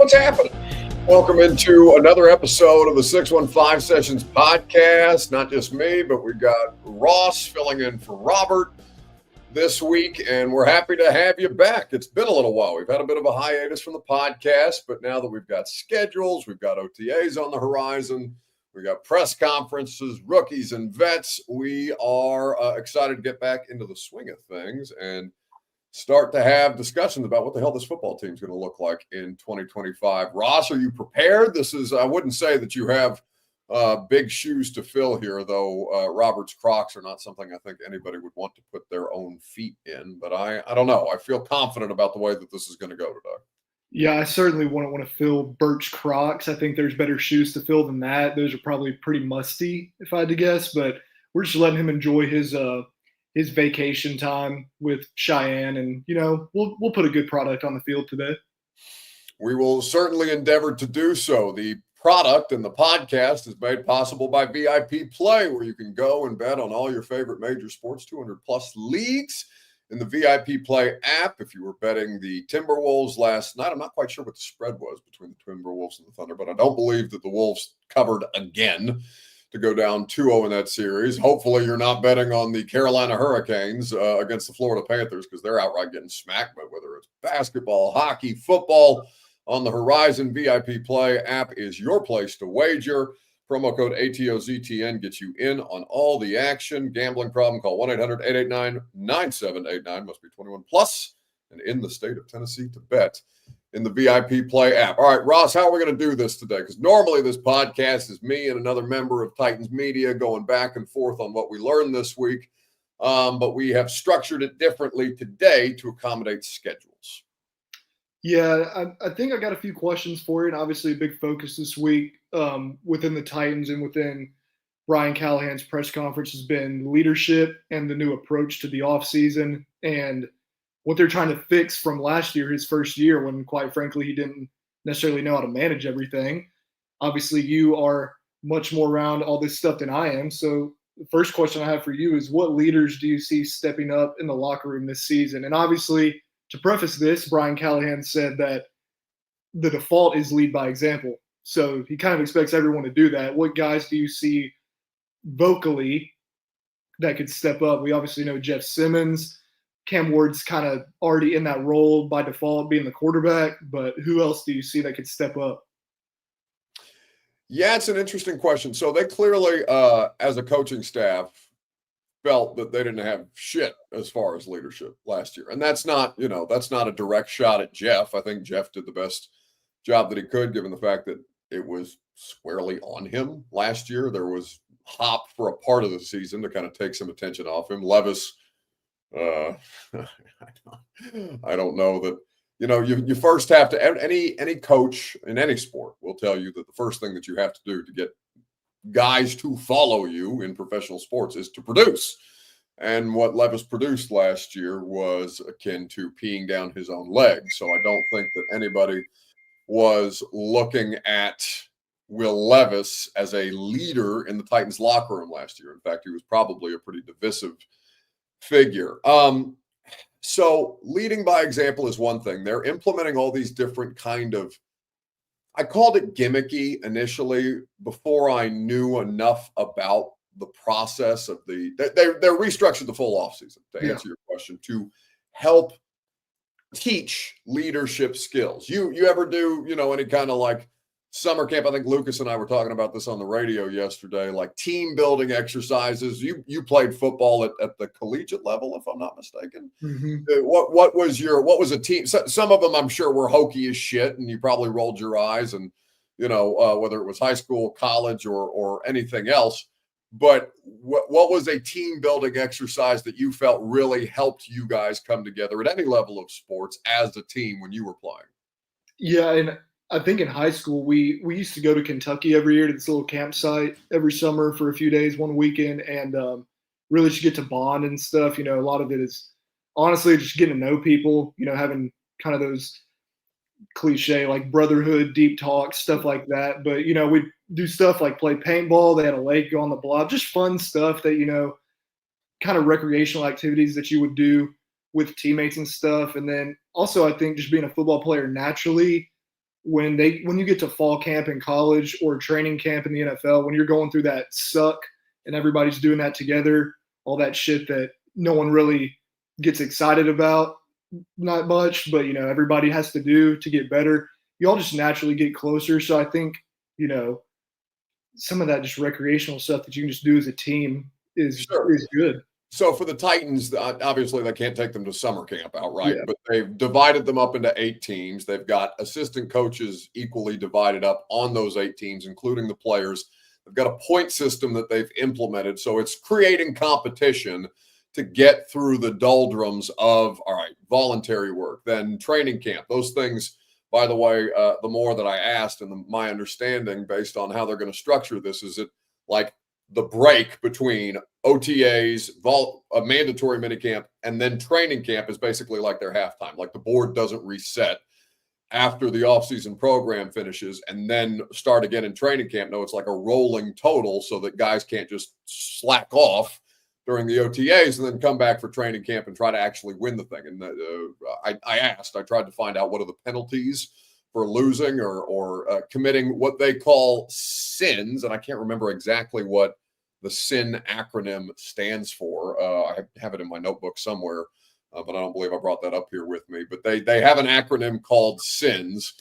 What's happening? Welcome into another episode of the 615 Sessions podcast. Not just me, but we've got Ross filling in for Robert this week, and we're happy to have you back. It's been a little while. We've had a bit of a hiatus from the podcast, but now that we've got schedules, we've got OTAs on the horizon, we've got press conferences, rookies and vets, we are excited to get back into the swing of things and start to have discussions about what the hell this football team is going to look like in 2025. Ross, are you prepared? I wouldn't say that you have big shoes to fill here, though Robert's Crocs are not something I think anybody would want to put their own feet in. But I don't know. I feel confident about the way that this is going to go today. Yeah, I certainly wouldn't want to fill Birch Crocs. I think there's better shoes to fill than that. Those are probably pretty musty, if I had to guess. But we're just letting him enjoy his vacation time with Cheyenne, and we'll put a good product on the field today. We will certainly endeavor to do so. The product and the podcast is made possible by VIP Play, where you can go and bet on all your favorite major sports, 200 plus leagues in the VIP Play app. If you were betting the Timberwolves last night, I'm not quite sure what the spread was between the Timberwolves and the Thunder, but I don't believe that the Wolves covered again to go down 2-0 in that series. Hopefully you're not betting on the Carolina Hurricanes against the Florida Panthers, because they're outright getting smacked. But whether it's basketball, hockey, football on the horizon, VIP Play app is your place to wager. Promo code ATOZTN gets you in on all the action. Gambling problem, call 1-800-889-9789. Must be 21 plus and in the state of Tennessee to bet in the VIP Play app. All right, Ross, how are we going to do this today? Because normally this podcast is me and another member of Titans Media going back and forth on what we learned this week. But we have structured it differently today to accommodate schedules. Yeah, I think I got a few questions for you, and obviously a big focus this week within the Titans and within Brian Callahan's press conference has been leadership and the new approach to the offseason and what they're trying to fix from last year, his first year, when quite frankly he didn't necessarily know how to manage everything. Obviously, you are much more around all this stuff than I am. So the first question I have for you is, what leaders do you see stepping up in the locker room this season? And obviously, to preface this, Brian Callahan said that the default is lead by example. So he kind of expects everyone to do that. What guys do you see vocally that could step up? We obviously know Jeff Simmons. Cam Ward's kind of already in that role by default, being the quarterback, but who else do you see that could step up? Yeah, it's an interesting question. So they clearly, as a coaching staff, felt that they didn't have shit as far as leadership last year. And that's not a direct shot at Jeff. I think Jeff did the best job that he could, given the fact that it was squarely on him last year. There was Hop for a part of the season to kind of take some attention off him. Levis, I don't know that, you first have to, any coach in any sport will tell you that the first thing that you have to do to get guys to follow you in professional sports is to produce. And what Levis produced last year was akin to peeing down his own leg. So I don't think that anybody was looking at Will Levis as a leader in the Titans locker room last year. In fact, he was probably a pretty divisive figure. So leading by example is one thing. They're implementing all these different kind of, I called it gimmicky initially before I knew enough about the process of they're restructured the full offseason, to answer your question, to help teach leadership skills. You ever do, any kind of like summer camp? I think Lucas and I were talking about this on the radio yesterday, like team building exercises. You played football at the collegiate level, if I'm not mistaken. Mm-hmm. What was a team? Some of them I'm sure were hokey as shit, and you probably rolled your eyes, and whether it was high school, college, or anything else. But what was a team building exercise that you felt really helped you guys come together at any level of sports as a team when you were playing? Yeah, and I think in high school, we used to go to Kentucky every year to this little campsite every summer for a few days, one weekend, and really just get to bond and stuff. A lot of it is honestly just getting to know people, having kind of those cliche like brotherhood, deep talks, stuff like that. But, we do stuff like play paintball. They had a lake on the block, just fun stuff that, kind of recreational activities that you would do with teammates and stuff. And then also I think just being a football player naturally, when you get to fall camp in college or training camp in the NFL, when you're going through that suck and everybody's doing that together, all that shit that no one really gets excited about, not much, but everybody has to do to get better. You all just naturally get closer. So I think, some of that just recreational stuff that you can just do as a team is good. So for the Titans, obviously they can't take them to summer camp outright, Yeah. but they've divided them up into 8 teams. They've got assistant coaches equally divided up on those 8 teams, including the players. They've got a point system that they've implemented. So it's creating competition to get through the doldrums of, all right, voluntary work, then training camp. Those things, by the way, the more that I asked and my understanding based on how they're going to structure this is it like the break between OTAs, a mandatory minicamp, and then training camp is basically like their halftime. Like the board doesn't reset after the offseason program finishes and then start again in training camp. No, it's like a rolling total so that guys can't just slack off during the OTAs and then come back for training camp and try to actually win the thing. And I tried to find out what are the penalties for losing or committing what they call sins. And I can't remember exactly what the SIN acronym stands for. I have it in my notebook somewhere, but I don't believe I brought that up here with me. But they have an acronym called SINs,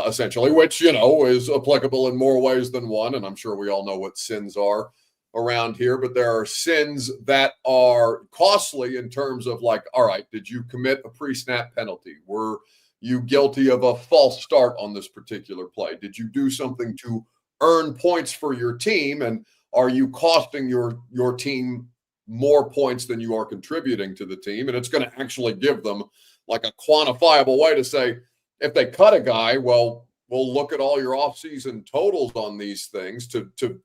essentially, which, is applicable in more ways than one. And I'm sure we all know what sins are around here, but there are sins that are costly in terms of like, all right, did you commit a pre-snap penalty? Were you guilty of a false start on this particular play? Did you do something to earn points for your team? And are you costing your team more points than you are contributing to the team? And it's going to actually give them like a quantifiable way to say, if they cut a guy, well, we'll look at all your offseason totals on these things to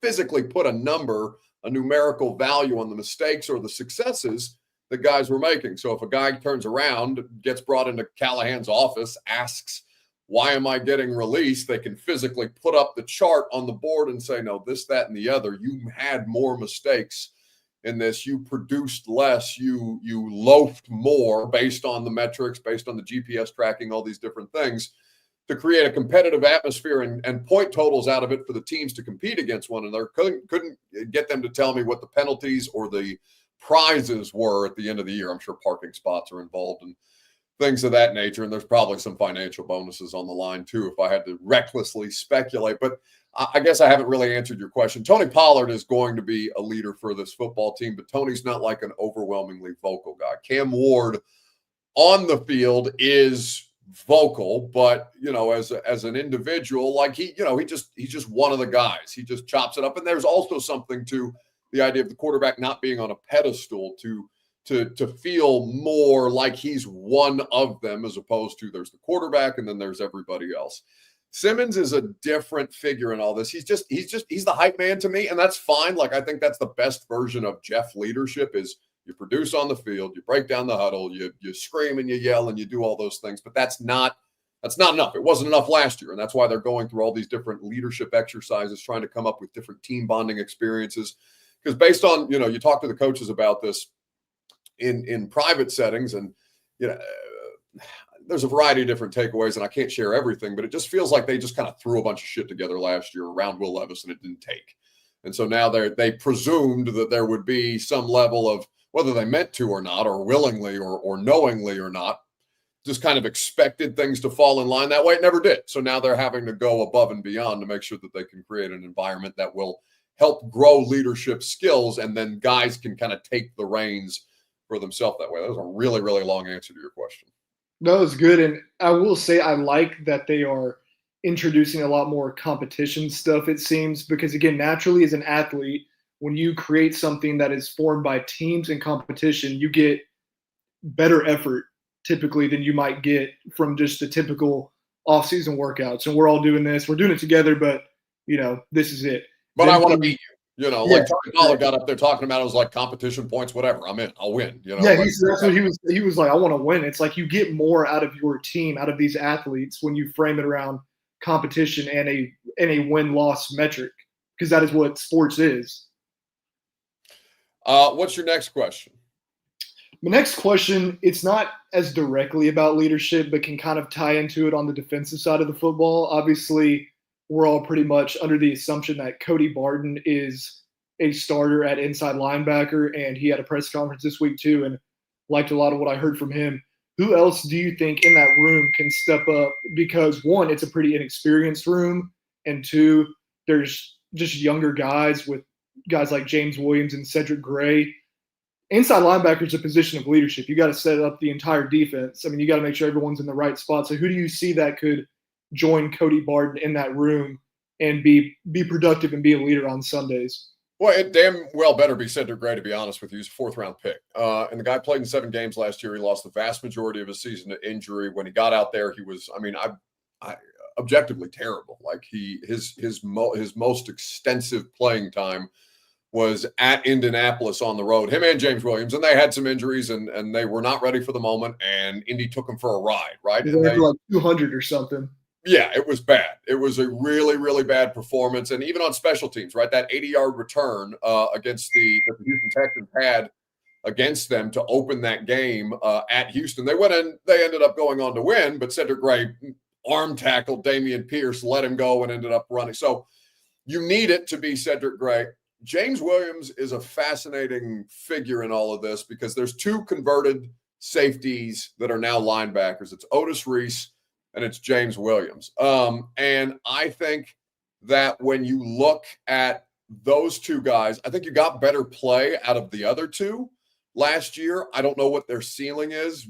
physically put a number, a numerical value on the mistakes or the successes that guys were making. So if a guy turns around, gets brought into Callahan's office, asks, why am I getting released? They can physically put up the chart on the board and say, no, this, that, and the other. You had more mistakes in this. You produced less. You loafed more based on the metrics, based on the GPS tracking, all these different things, to create a competitive atmosphere and point totals out of it for the teams to compete against one another. Couldn't get them to tell me what the penalties or the prizes were at the end of the year. I'm sure parking spots are involved and things of that nature. And there's probably some financial bonuses on the line too, if I had to recklessly speculate. But I guess I haven't really answered your question. Tony Pollard is going to be a leader for this football team, but Tony's not like an overwhelmingly vocal guy. Cam Ward on the field is vocal, but as an individual, like he's just one of the guys. He just chops it up. And there's also something to the idea of the quarterback not being on a pedestal to feel more like he's one of them, as opposed to there's the quarterback and then there's everybody else. Simmons is a different figure in all this. He's the hype man to me, and that's fine. Like, I think that's the best version of Jeff leadership is you produce on the field, you break down the huddle, you scream and you yell and you do all those things, but that's not enough. It wasn't enough last year, and that's why they're going through all these different leadership exercises, trying to come up with different team bonding experiences. Because based on, you talk to the coaches about this in private settings, and there's a variety of different takeaways, and I can't share everything, but it just feels like they just kind of threw a bunch of shit together last year around Will Levis, and it didn't take. And so now they presumed that there would be some level of, whether they meant to or not, or willingly or knowingly or not, just kind of expected things to fall in line that way. It never did. So now they're having to go above and beyond to make sure that they can create an environment that will help grow leadership skills, and then guys can kind of take the reins for themselves that way. That was a really, really long answer to your question. No, it's good. And I will say I like that they are introducing a lot more competition stuff, it seems, because, again, naturally as an athlete, when you create something that is formed by teams and competition, you get better effort typically than you might get from just the typical off-season workouts. And we're all doing this. We're doing it together, but, this is it. But then I want to beat you. Like Tony Pollard got up there talking about it was like competition points, whatever. I'm in. I'll win. Yeah, that's what he was. He was like, I want to win. It's like you get more out of your team, out of these athletes, when you frame it around competition and a win-loss metric, because that is what sports is. What's your next question? My next question, it's not as directly about leadership, but can kind of tie into it on the defensive side of the football. Obviously, we're all pretty much under the assumption that Cody Barton is a starter at inside linebacker, and he had a press conference this week too, and liked a lot of what I heard from him. Who else do you think in that room can step up? Because one, it's a pretty inexperienced room, and two, there's just younger guys with guys like James Williams and Cedric Gray. Inside linebacker is a position of leadership. You got to set up the entire defense. I mean, you got to make sure everyone's in the right spot. So who do you see that could join Cody Barton in that room and be productive and be a leader on Sundays? Well, it damn well better be Cedric Gray, to be honest with you. He's a fourth-round pick. And the guy played in 7 games last year. He lost the vast majority of his season to injury. When he got out there, he was, I objectively terrible. Like his most extensive playing time was at Indianapolis on the road, him and James Williams, and they had some injuries and they were not ready for the moment, and Indy took him for a ride, right? They had like 200 or something. Yeah, it was bad. It was a really, really bad performance. And even on special teams, right, that 80-yard return against the Houston Texans had against them to open that game at Houston. They went in, they ended up going on to win, but Cedric Gray arm tackled Dameon Pierce, let him go, and ended up running. So you need it to be Cedric Gray. James Williams is a fascinating figure in all of this because there's 2 converted safeties that are now linebackers. It's Otis Reese and it's James Williams. And I think that when you look at those 2 guys, I think you got better play out of the other 2 last year. I don't know what their ceiling is.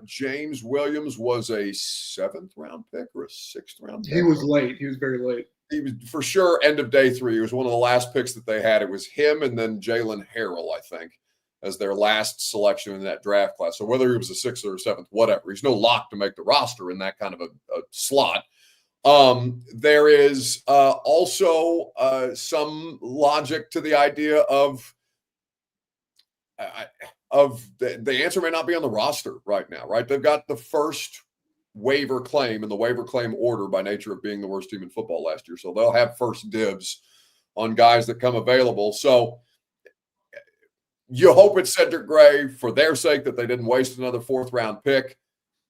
James Williams was a 7th-round pick or a 6th-round pick. He was late. He was very late. He was for sure end of day 3. He was one of the last picks that they had. It was him and then Jalen Harrell, I think, as their last selection in that draft class. So whether he was a 6th or a 7th, whatever, he's no lock to make the roster in that kind of a slot. There is also some logic to the idea of the answer may not be on the roster right now, right? They've got the first waiver claim in the waiver claim order by nature of being the worst team in football last year. So they'll have first dibs on guys that come available. So you hope it's Cedric Gray for their sake that they didn't waste another 4th-round pick.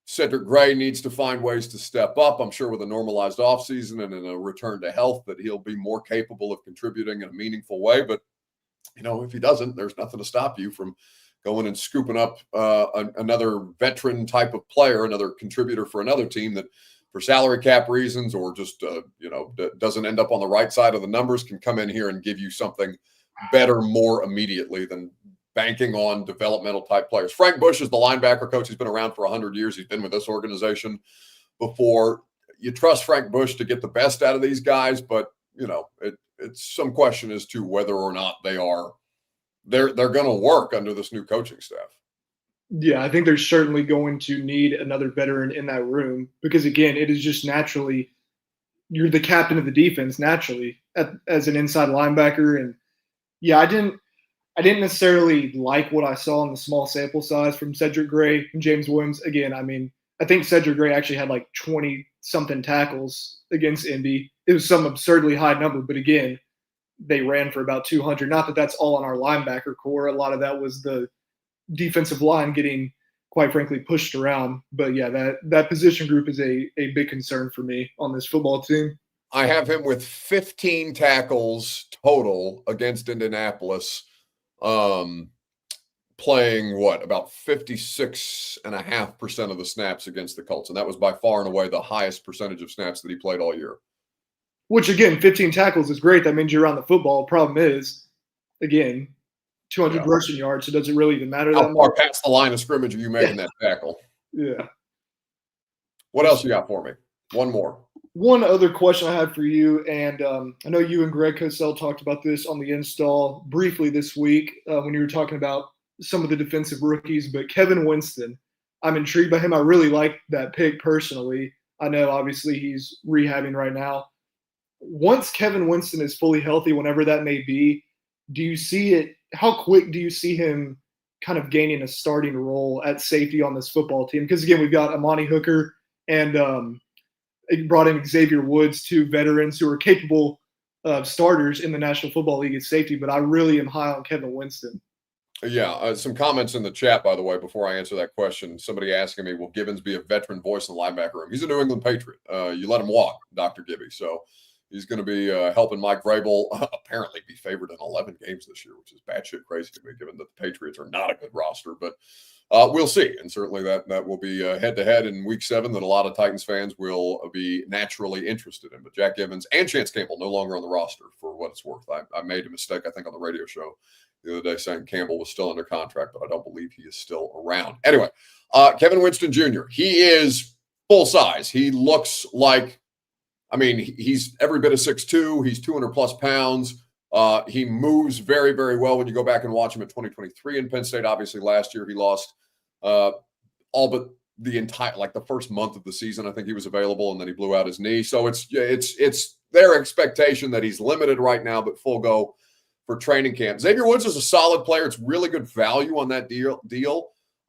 Cedric Gray needs to find ways to step up. I'm sure with a normalized offseason and in a return to health that he'll be more capable of contributing in a meaningful way. But, if he doesn't, there's nothing to stop you from going and scooping up another veteran type of player, another contributor for another team that for salary cap reasons or just, doesn't end up on the right side of the numbers can come in here and give you something better more immediately than banking on developmental type players. Frank Bush is the linebacker coach. He's been around for 100 years. He's been with this organization before. You trust Frank Bush to get the best out of these guys, but it's some question as to whether or not they're going to work under this new coaching staff. Yeah, I think they're certainly going to need another veteran in that room because, again, it is just naturally you're the captain of the defense naturally as an inside linebacker. And, yeah, I didn't necessarily like what I saw in the small sample size from Cedric Gray and James Williams. Again, I think Cedric Gray actually had like 20-something tackles against Indy. It was some absurdly high number, but again, they ran for about 200. Not that that's all on our linebacker core. A lot of that was the defensive line getting, quite frankly, pushed around. But, yeah, that position group is a big concern for me on this football team. I have him with 15 tackles total against Indianapolis, playing about 56.5% of the snaps against the Colts. And that was by far and away the highest percentage of snaps that he played all year. Which, again, 15 tackles is great. That means you're around the football. Problem is, again, 200 rushing yards, so does it really even matter that much? How far past the line of scrimmage are you making that tackle? Yeah. What else you got for me? One more. One other question I had for you, and I know you and Greg Cosell talked about this on the install briefly this week when you were talking about some of the defensive rookies, but Kevin Winston, I'm intrigued by him. I really like that pick personally. I know obviously he's rehabbing right now. Once Kevin Winston is fully healthy, whenever that may be, do you see it? How quick do you see him kind of gaining a starting role at safety on this football team? Because, again, we've got Amani Hooker and brought in Xavier Woods, 2 veterans who are capable starters in the National Football League at safety, but I really am high on Kevin Winston. Yeah, some comments in the chat, by the way, before I answer that question. Somebody asking me, will Gibbons be a veteran voice in the linebacker room? He's a New England Patriot. You let him walk, Dr. Gibby. So he's going to be helping Mike Vrabel apparently be favored in 11 games this year, which is batshit crazy to me, given that the Patriots are not a good roster. But we'll see. And certainly that will be head-to-head in Week 7 that a lot of Titans fans will be naturally interested in. But Jack Gibbons and Chance Campbell no longer on the roster for what it's worth. I made a mistake, I think, on the radio show the other day saying Campbell was still under contract, but I don't believe he is still around. Anyway, Kevin Winston Jr., he is full size. He looks like, I mean, he's every bit of 6'2". He's 200-plus pounds. He moves very, very well when you go back and watch him in 2023 in Penn State. Obviously, last year he lost all but the entire, like the first month of the season. I think he was available, and then he blew out his knee. So it's their expectation that he's limited right now, but full go for training camp. Xavier Woods is a solid player. It's really good value on that deal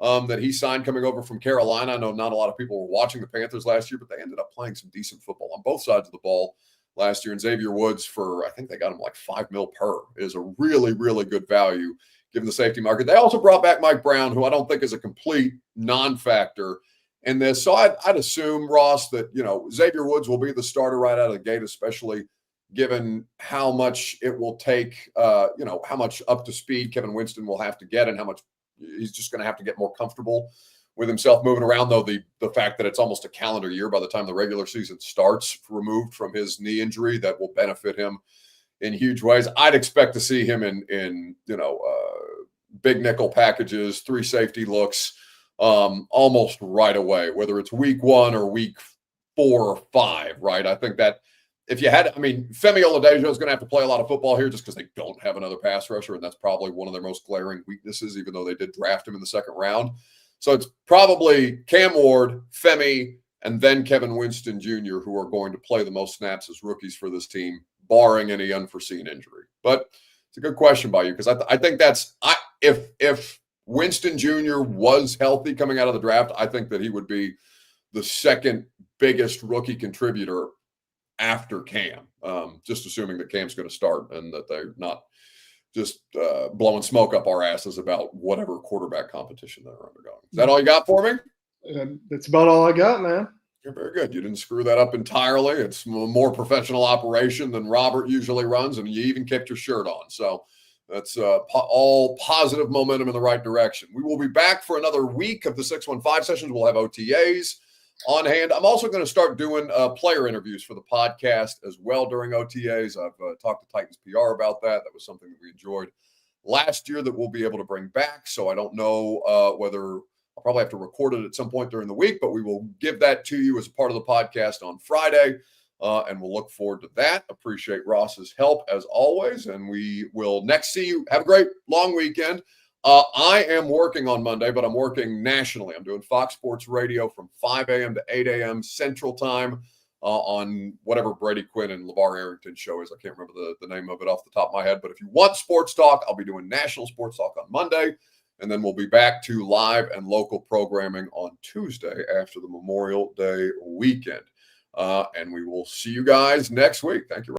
that he signed coming over from Carolina. I know not a lot of people were watching the Panthers last year, but they ended up playing some decent football on both sides of the ball last year. And Xavier Woods, for I think they got him like $5 million per, is a really, really good value given the safety market. They also brought back Mike Brown, who I don't think is a complete non-factor in this. So I'd assume, Ross, that Xavier Woods will be the starter right out of the gate, especially given how much it will take, how much up to speed Kevin Winston will have to get and how much he's just going to have to get more comfortable with himself moving around, though the fact that it's almost a calendar year by the time the regular season starts removed from his knee injury, that will benefit him in huge ways. I'd expect to see him in big nickel packages, 3 safety looks almost right away, whether it's week 1 or week 4 or 5, right? I think that if you had, Femi Oladejo is going to have to play a lot of football here just because they don't have another pass rusher, and that's probably one of their most glaring weaknesses, even though they did draft him in the 2nd round. So it's probably Cam Ward, Femi, and then Kevin Winston Jr., who are going to play the most snaps as rookies for this team, barring any unforeseen injury. But it's a good question by you, because I think if Winston Jr. was healthy coming out of the draft, I think that he would be the 2nd biggest rookie contributor after Cam, just assuming that Cam's going to start and that they're not just blowing smoke up our asses about whatever quarterback competition they're undergoing. Is that all you got for me? That's about all I got, man. You're very good. You didn't screw that up entirely. It's a more professional operation than Robert usually runs, and you even kept your shirt on. So that's all positive momentum in the right direction. We will be back for another week of the 615 sessions. We'll have OTAs on hand. I'm also going to start doing player interviews for the podcast as well during OTAs. I've talked to Titans PR about that. That was something that we enjoyed last year that we'll be able to bring back. So I don't know whether I'll probably have to record it at some point during the week, but we will give that to you as a part of the podcast on Friday, and we'll look forward to that. Appreciate Ross's help as always, and we will next see you. Have a great long weekend. I am working on Monday, but I'm working nationally. I'm doing Fox Sports Radio from 5 a.m. to 8 a.m. Central Time on whatever Brady Quinn and LeVar Arrington show is. I can't remember the name of it off the top of my head. But if you want sports talk, I'll be doing national sports talk on Monday. And then we'll be back to live and local programming on Tuesday after the Memorial Day weekend. And we will see you guys next week. Thank you.